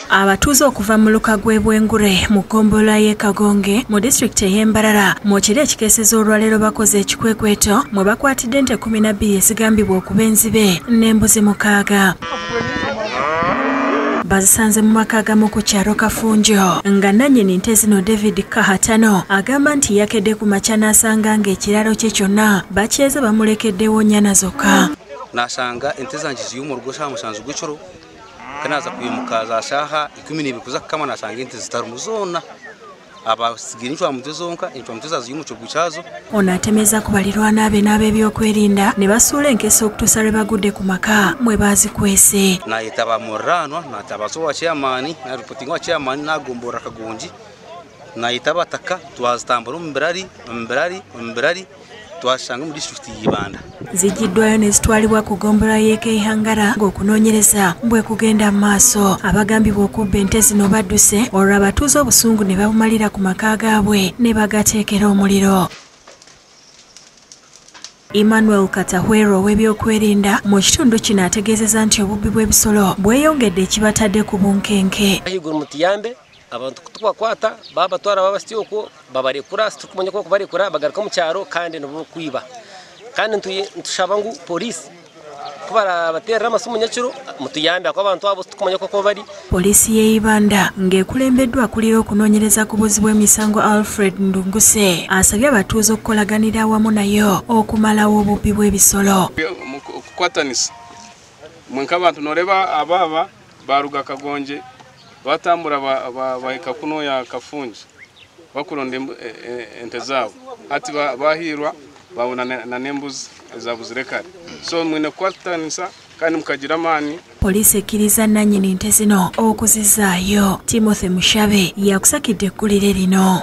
Abatuuze okuva mu luka gw'Ebwengure mu ggombolola y'e Kagonge mu disitulikiti ey'e Mbarara mu kiro ekikeeseza olwaleero bakoze ekikwekweto mwe bakwatidde ente 12 ezigambibwa okuba enzibe n'embuzi 6. Bazisanze mu maka agamu ku kyalo Kafunjo nga nannyini nte zino David Kahatano agamba nti yakedde ku makya n'asanga ng'ekiralo kye kyonna bakyeze bamulekeddewo nnyana zokka. Nasanga ente zange ziri mu rugo saa 7 gw'ekiro kanaza kwimuka za shaha 12 kuza kama nasanga ente zitari mu zona abasigira inchwa mute zonka inchwa mute zazi mu kyogu kyazo. Ono atemeza ku balirwana abe n'ab'ebyokwerinda ne basuula enkesa okutuusa lwe bagudde ku maka mwe bazikwese. Nayitaba muranwa natabazo wa chairman na reporting wa chairman nagombora Kagongi nayitaba taka twazitambura mbirari twashanga mu district y'Ibanda. Zijiddwayo ne zitwalibwa ku ggombolola y'e Kaihangara ng'okunoonyereza bwe kugenda mu maaso. Abagambibwa okubba ente zino badduse olwo abatuuze obusungu ne babumalira ku maka gaabwe ne bagateekera omuliro. Emmanuel Katahwero ow'ebyokwerinda mu kitundu kino ategeezezza nti obubbi bw'ebisolo bweyongedde ekibatadde ku bunkenke. Abantu kutukwata baba twara baba stioko babarekura tukumanya ko kubarekura bagaruka mu cyaro kandi no kwiba kandi ntushabangu police kubara batera amasumu nyakiro mutuyambe ko abantu abo tukumanya ko bari. Polisi y'Ibanda ng'ekulembeddwa kulira okunoonyereza ku buzi bw'emisango Alfred Ndunguse asabye abatuuze okukolaganira awamu nayo okumalawo obubbi bw'ebisolo. Okukwatanisa mwenka abantu noreba ababa baruga Kagonje batambura bahika kuno ya Kafunji bakuronde ente zabo ati bahirwa babona na nembuzi zabuzirekare so mwine kwatanisa kandi mukagira amani. Polisi ekkiriza nannyini nte zino okuzizaayo. Timothy Mushabe yakusakidde eggulire lino.